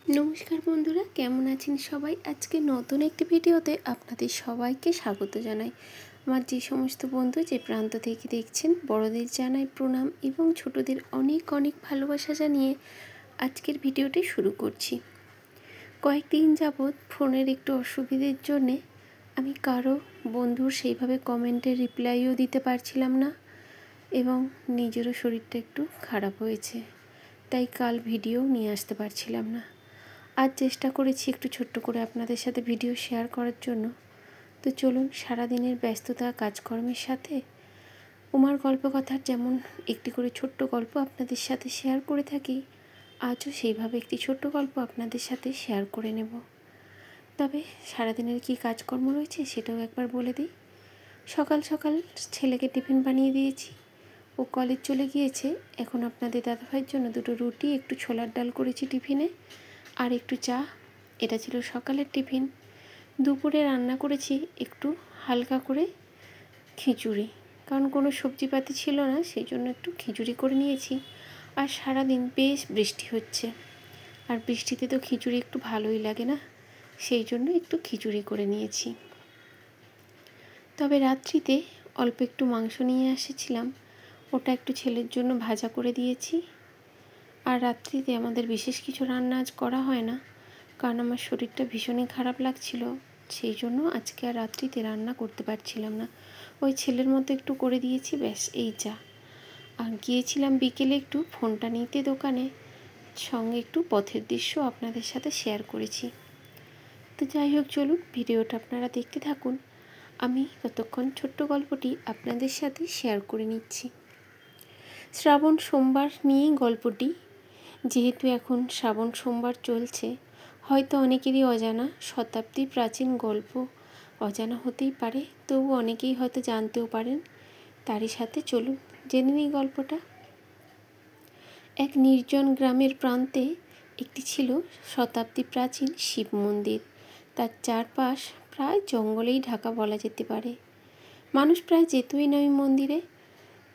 নমস্কার বন্ধুরা, কেমন আছেন সবাই? আজকে নতুন একটি ভিডিওতে আপনাদের সবাইকে স্বাগত জানাই। আমার যে সমস্ত বন্ধু যে প্রান্ত থেকে দেখছেন, বড়দের জানাই প্রণাম এবং ছোটদের অনেক অনেক ভালোবাসা জানিয়ে আজকের ভিডিওটি শুরু করছি। কয়েকদিন যাবৎ ফোনের একটু অসুবিধের জন্যে আমি কারো বন্ধুর সেইভাবে কমেন্টের রিপ্লাইও দিতে পারছিলাম না এবং নিজেরও শরীরটা একটু খারাপ হয়েছে, তাই কাল ভিডিও নিয়ে আসতে পারছিলাম না। আজ চেষ্টা করেছি একটু ছোট্ট করে আপনাদের সাথে ভিডিও শেয়ার করার জন্য। তো চলুন, সারাদিনের ব্যস্ততা কাজকর্মের সাথে উমার গল্পকথার যেমন একটি করে ছোট্ট গল্প আপনাদের সাথে শেয়ার করে থাকি, আজও সেইভাবে একটি ছোট্ট গল্প আপনাদের সাথে শেয়ার করে নেব। তবে সারাদিনের কী কাজকর্ম রয়েছে সেটাও একবার বলে দিই। সকাল সকাল ছেলেকে টিফিন বানিয়ে দিয়েছি, ও কলেজ চলে গিয়েছে। এখন আপনাদের দাদাভাইয়ের জন্য দুটো রুটি, একটু ছোলার ডাল করেছি টিফিনে, আর একটু চা। এটা ছিল সকালের টিফিন। দুপুরে রান্না করেছি একটু হালকা করে খিচুড়ি, কারণ কোনো সবজিপাতি ছিল না, সেই জন্য একটু খিচুড়ি করে নিয়েছি। আর সারাদিন বেশ বৃষ্টি হচ্ছে, আর বৃষ্টিতে তো খিচুড়ি একটু ভালোই লাগে না, সেই জন্য একটু খিচুড়ি করে নিয়েছি। তবে রাত্রিতে অল্প একটু মাংস নিয়ে এসেছিলাম, ওটা একটু ছেলের জন্য ভাজা করে দিয়েছি। আর রাত্রিতে আমাদের বিশেষ কিছু রান্না আজ করা হয় না, কারণ আমার শরীরটা ভীষণই খারাপ লাগছিল, সেই জন্য আজকে আর রাত্রিতে রান্না করতে পারছিলাম না। ওই ছেলের মতো একটু করে দিয়েছি, ব্যাস এই যা। আর গিয়েছিলাম বিকেলে একটু ফোনটা নিতে দোকানে, সঙ্গে একটু পথের দৃশ্য আপনাদের সাথে শেয়ার করেছি। তো যাই হোক, চলুন ভিডিওটা আপনারা দেখতে থাকুন, আমি ততক্ষণ ছোট্ট গল্পটি আপনাদের সাথে শেয়ার করে নিচ্ছি। শ্রাবণ সোমবার নিয়েই গল্পটি। যেহেতু এখন শ্রাবণ সোমবার চলছে, হয়তো অনেকেরই অজানা, শতাব্দী প্রাচীন গল্প অজানা হতেই পারে, তবু অনেকেই হয়তো জানতেও পারেন। তারই সাথে চলুন জেনে নিই গল্পটা। এক নির্জন গ্রামের প্রান্তে একটি ছিল শতাব্দী প্রাচীন শিব মন্দির। তার চারপাশ প্রায় জঙ্গলেই ঢাকা বলা যেতে পারে। মানুষ প্রায় যেতই না ওই মন্দিরে।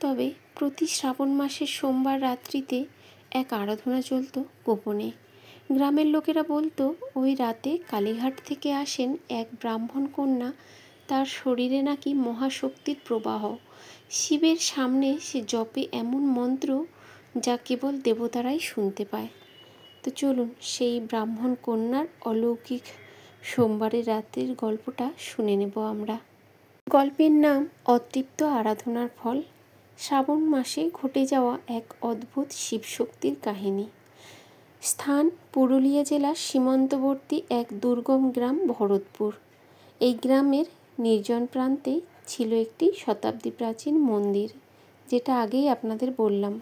তবে প্রতি শ্রাবণ মাসের সোমবার রাত্রিতে এক আরাধনা চলত গোপনে। গ্রামের লোকেরা বলতো ওই রাতে কালীঘাট থেকে আসেন এক ব্রাহ্মণ কন্যা, তার শরীরে নাকি মহাশক্তির প্রবাহ। শিবের সামনে সে জপে এমন মন্ত্র যা কেবল দেবতারাই শুনতে পায়। তো চলুন সেই ব্রাহ্মণ কন্যার অলৌকিক সোমবারের রাতের গল্পটা শুনে নেব আমরা। গল্পের নাম অতৃপ্ত আরাধনার ফল। শ্রাবণ মাসে ঘটে যাওয়া এক অদ্ভুত শিবশক্তির কাহিনী। স্থান পুরুলিয়া জেলার সীমান্তবর্তী এক দুর্গম গ্রাম ভরতপুর। এই গ্রামের নির্জন প্রান্তে ছিল একটি শতাব্দী প্রাচীন মন্দির, যেটা আগেই আপনাদের বললাম।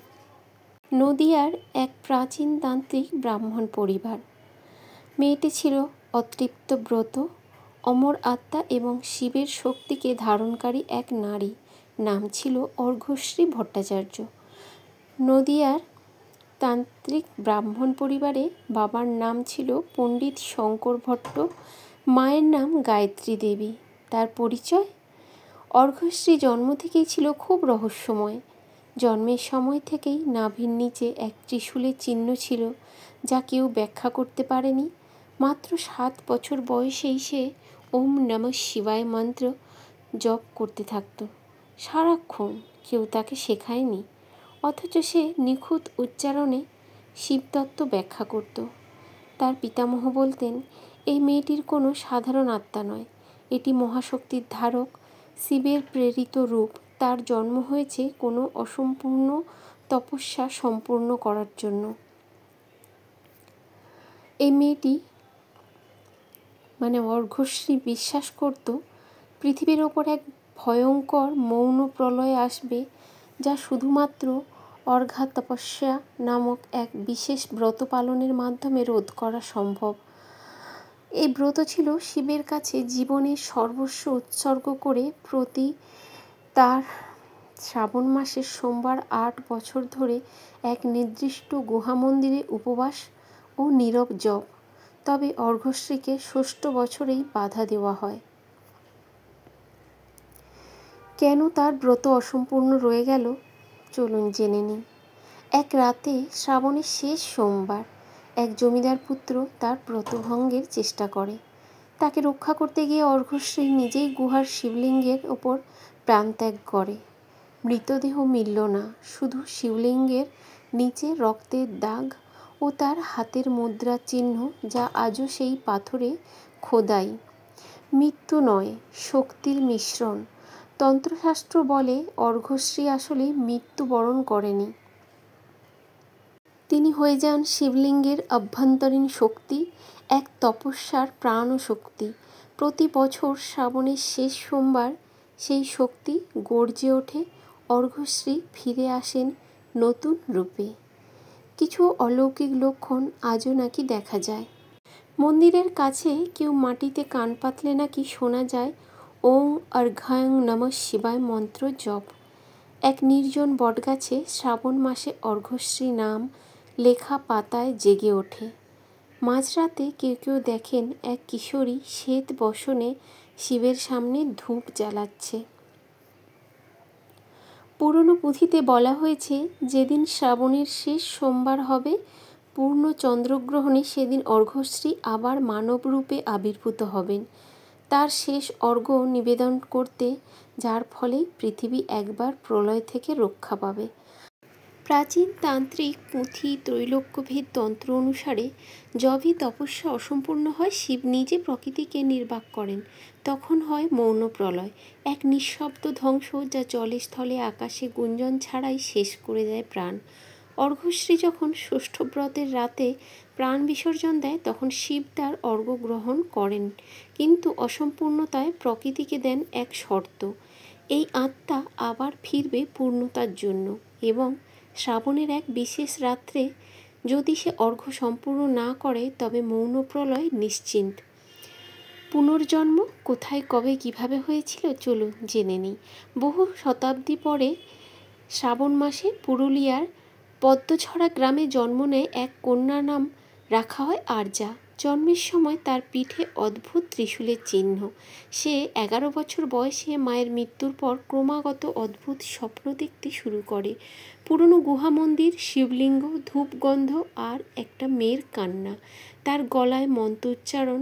নদিয়ার এক প্রাচীন তান্ত্রিক ব্রাহ্মণ পরিবার। মেয়েটি ছিল অতৃপ্ত ব্রত, অমর আত্মা এবং শিবের শক্তিকে ধারণকারী এক নারী। নাম ছিল অর্ঘ্যশ্রী ভট্টাচার্য। নদিয়ার তান্ত্রিক ব্রাহ্মণ পরিবারে বাবার নাম ছিল পণ্ডিত শঙ্কর ভট্ট, মায়ের নাম গায়ত্রী দেবী। তার পরিচয়: অর্ঘ্যশ্রী জন্ম থেকেই ছিল খুব রহস্যময়। জন্মের সময় থেকেই নাভির নিচে এক ত্রিশূলের চিহ্ন ছিল, যা কেউ ব্যাখ্যা করতে পারেনি। মাত্র 7 বছর বয়সেই সে ওম নমঃ শিবায় মন্ত্র জপ করতে থাকত। সারাক্ষণ কেউ তাকে শেখায়নি, অথচ সে নিখুঁত উচ্চারণে শিবতত্ত্ব ব্যাখ্যা করত। তার পিতামহ বলতেন, এই মেয়েটির কোনো সাধারণ আত্মা নয়, এটি মহাশক্তির ধারক, শিবের প্রেরিত রূপ। তার জন্ম হয়েছে কোনো অসম্পূর্ণ তপস্যা সম্পূর্ণ করার জন্য। এই মেয়েটি অর্ঘ্যশ্রী বিশ্বাস করত পৃথিবীর ওপর এক ভয়ঙ্কর মৌন প্রলয় আসবে, যা শুধুমাত্র অর্ঘা তপস্যা নামক এক বিশেষ ব্রত পালনের মাধ্যমে রোধ করা সম্ভব। এই ব্রত ছিল শিবের কাছে জীবনের সর্বস্ব উৎসর্গ করে তার শ্রাবণ মাসের সোমবার 8 বছর ধরে এক নির্দিষ্ট গুহা মন্দিরে উপবাস ও নীরব জপ। তবে অর্ঘ্যশ্রীকে 6ষ্ঠ বছরেই বাধা দেওয়া হয়। কেন তার ব্রত অসম্পূর্ণ রয়ে গেল, চলুন জেনে নিই। এক রাতে, শ্রাবণের শেষ সোমবার, এক জমিদার পুত্র তার ব্রতভঙ্গের চেষ্টা করে। তাকে রক্ষা করতে গিয়ে অর্ঘ্যশ্রী নিজেই গুহার শিবলিঙ্গের ওপর প্রাণত্যাগ করে। মৃতদেহ মিলল না, শুধু শিবলিঙ্গের নিচে রক্তের দাগ ও তার হাতের মুদ্রার চিহ্ন, যা আজও সেই পাথরে খোদাই। মৃত্যু নয়, শক্তির মিশ্রণ। তন্ত্রশাস্ত্র বলে অর্ঘ্যশ্রী আসলে মৃত্যুবরণ করেনি। তিনি হয়ে যান শিবলিঙ্গের অভ্যন্তরীণ শক্তি, এক তপস্যার প্রাণ ও শক্তি। প্রতি বছর শ্রাবণের শেষ সোমবার সেই শক্তি গর্জে ওঠে। অর্ঘ্যশ্রী ফিরে আসেন নতুন রূপে। কিছু অলৌকিক লক্ষণ আজও নাকি দেখা যায়। মন্দিরের কাছে কেউ মাটিতে কান পাতলে নাকি শোনা যায় ওং অর্ঘ্যং নমঃ শিবায় মন্ত্র জপ। এক নির্জন বটগাছে শ্রাবণ মাসে অর্ঘ্যশ্রী নাম লেখা পাতায় জেগে ওঠে। মাঝরাতে কেউ কেউ দেখেন এক কিশোরী শ্বেত বসনে শিবের সামনে ধূপ জ্বালাচ্ছে। পুরনো পুঁথিতে বলা হয়েছে, যেদিন শ্রাবণের শেষ সোমবার হবে পূর্ণ চন্দ্রগ্রহণে, সেদিন অর্ঘ্যশ্রী আবার মানব রূপে আবির্ভূত হবেন তার শেষ অর্ঘ্য নিবেদন করতে, যার ফলে পৃথিবী একবার প্রলয় থেকে রক্ষা পাবে। প্রাচীন তান্ত্রিক পুঁথি ত্রৈলোক্যভেদ তন্ত্র অনুসারে যবে তপস্যা অসম্পূর্ণ হয়, শিব নিজে প্রকৃতিকে নির্বাক করেন। তখন হয় মৌন প্রলয়, এক নিঃশব্দ ধ্বংস যা জলে স্থলে আকাশে গুঞ্জন ছাড়াই শেষ করে দেয় প্রাণ। অর্ঘ্যশ্রী যখন ষষ্ঠ ব্রতের রাতে প্রাণ বিসর্জন দেয়, তখন শিব তার অর্ঘ্য গ্রহণ করেন, কিন্তু অসম্পূর্ণতায় প্রকৃতিকে দেন এক শর্ত: এই আত্মা আবার ফিরবে পূর্ণতার জন্য, এবং শ্রাবণের এক বিশেষ রাত্রে যদি সে অর্ঘ্য সম্পূর্ণ না করে, তবে মৌন প্রলয় নিশ্চিত। পুনর্জন্ম কোথায়, কবে, কিভাবে হয়েছিল, চলুন জেনে নিই। বহু শতাব্দী পরে শ্রাবণ মাসে পুরুলিয়ার পদ্মছড়া গ্রামে জন্ম নেয় এক কন্যার নাম রাখা হয় আরজা। জন্মের সময় তার পিঠে অদ্ভুত ত্রিশূলের চিহ্ন। সে 11 বছর বয়সে মায়ের মৃত্যুর পর ক্রমাগত অদ্ভুত স্বপ্ন দেখতে শুরু করে। পুরনো গুহা মন্দির, শিবলিঙ্গ, ধূপগন্ধ আর একটা মেয়ের কান্না। তার গলায় মন্ত্রোচ্চারণ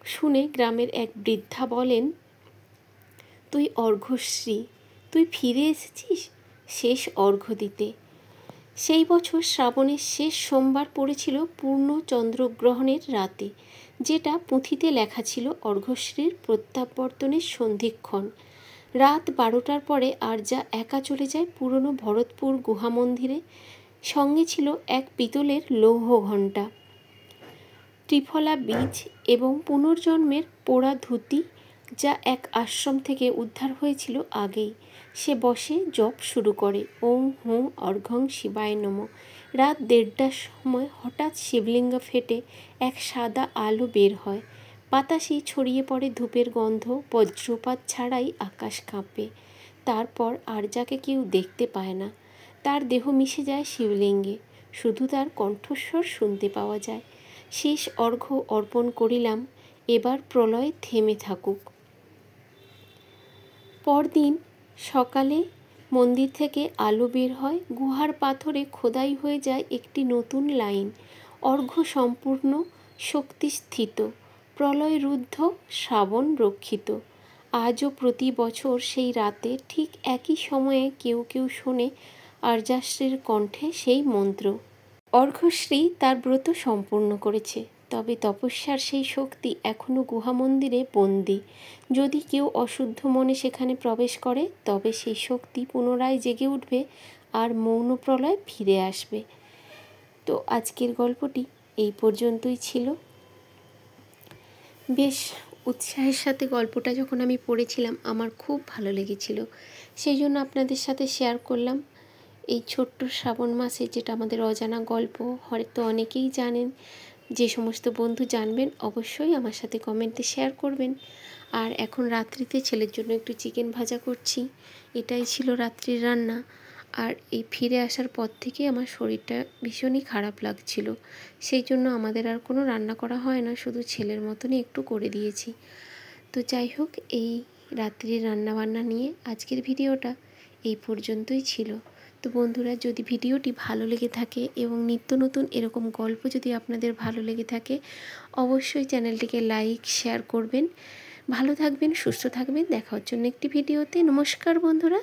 শুনে গ্রামের এক বৃদ্ধা বলেন, তুই অর্ঘ্যশ্রী, তুই ফিরে এসেছিস শেষ অর্ঘ্য দিতে। সেই বছর শ্রাবণের শেষ সোমবার পড়েছিল পূর্ণ চন্দ্রগ্রহণের রাতে, যেটা পুঁথিতে লেখা ছিল অর্ঘ্যশ্রীর প্রত্যাবর্তনের সন্ধিক্ষণ। রাত 12টার পরে আরজা একা চলে যায় পুরনো ভরতপুর গুহা মন্দিরে। সঙ্গে ছিল এক পিতলের লৌহ ঘণ্টা, ত্রিফলা বীজ এবং পুনর্জন্মের পোড়া ধুতি, যা এক আশ্রম থেকে উদ্ধার হয়েছিল আগেই। সে বসে জপ শুরু করে, ওং হুং অর্ঘ্যং শিবায় নমঃ। রাত 1:30টার সময় হঠাৎ শিবলিঙ্গ ফেটে এক সাদা আলো বের হয়। বাতাসে ছড়িয়ে পড়ে ধূপের গন্ধ, বজ্রপাত ছাড়াই আকাশ কাঁপে। তারপর আরজাকে কেউ দেখতে পায় না। তার দেহ মিশে যায় শিবলিঙ্গে, শুধু তার কণ্ঠস্বর শুনতে পাওয়া যায়, শেষ অর্ঘ্য অর্পণ করিলাম, এবার প্রলয় থেমে থাকুক। পরদিন সকালে মন্দির থেকে আলো বের হয়, গুহার পাথরে খোদাই হয়ে যায় একটি নতুন লাইন: অর্ঘ্য সম্পূর্ণ, শক্তি স্থিত, প্রলয় রুদ্ধ, শ্রাবণ রক্ষিত। আজও প্রতি বছর সেই রাতে ঠিক একই সময়ে কেউ কেউ শোনে আরজাশ্রীর কণ্ঠে সেই মন্ত্র। অর্ঘ্যশ্রী তার ব্রত সম্পূর্ণ করেছে, তবে তপস্যার সেই শক্তি এখনও গুহা মন্দিরে বন্দী। যদি কেউ অশুদ্ধ মনে সেখানে প্রবেশ করে, তবে সেই শক্তি পুনরায় জেগে উঠবে আর মৌন প্রলয় ফিরে আসবে। তো আজকের গল্পটি এই পর্যন্তই ছিল। বেশ উৎসাহের সাথে গল্পটা যখন আমি পড়েছিলাম, আমার খুব ভালো লেগেছিল, সেই জন্য আপনাদের সাথে শেয়ার করলাম। এই ছোট্ট শ্রাবণ মাসে যেটা আমাদের অজানা গল্প, হয়তো অনেকেই জানেন। যে সমস্ত বন্ধু জানবেন অবশ্যই আমার সাথে কমেন্টে শেয়ার করবেন। আর এখন রাত্রিতে ছেলের জন্য একটু চিকেন ভাজা করছি, এটাই ছিল রাত্রির রান্না। আর এই ফিরে আসার পর থেকে আমার শরীরটা ভীষণই খারাপ লাগছিল, সেই জন্য আমাদের আর কোনো রান্না করা হয় না, শুধু ছেলের মতনই একটু করে দিয়েছি। তো যাই হোক, এই রাত্রির রান্নাবান্না নিয়ে আজকের ভিডিওটা এই পর্যন্তই ছিল। তো বন্ধুরা, যদি ভিডিওটি ভালো লেগে থাকে এবং নিত্য নতুন এরকম গল্প যদি আপনাদের ভালো লেগে থাকে, অবশ্যই চ্যানেলটিকে লাইক শেয়ার করবেন। ভালো থাকবেন, সুস্থ থাকবেন। দেখা হচ্ছে অন্য একটি ভিডিওতে। নমস্কার বন্ধুরা।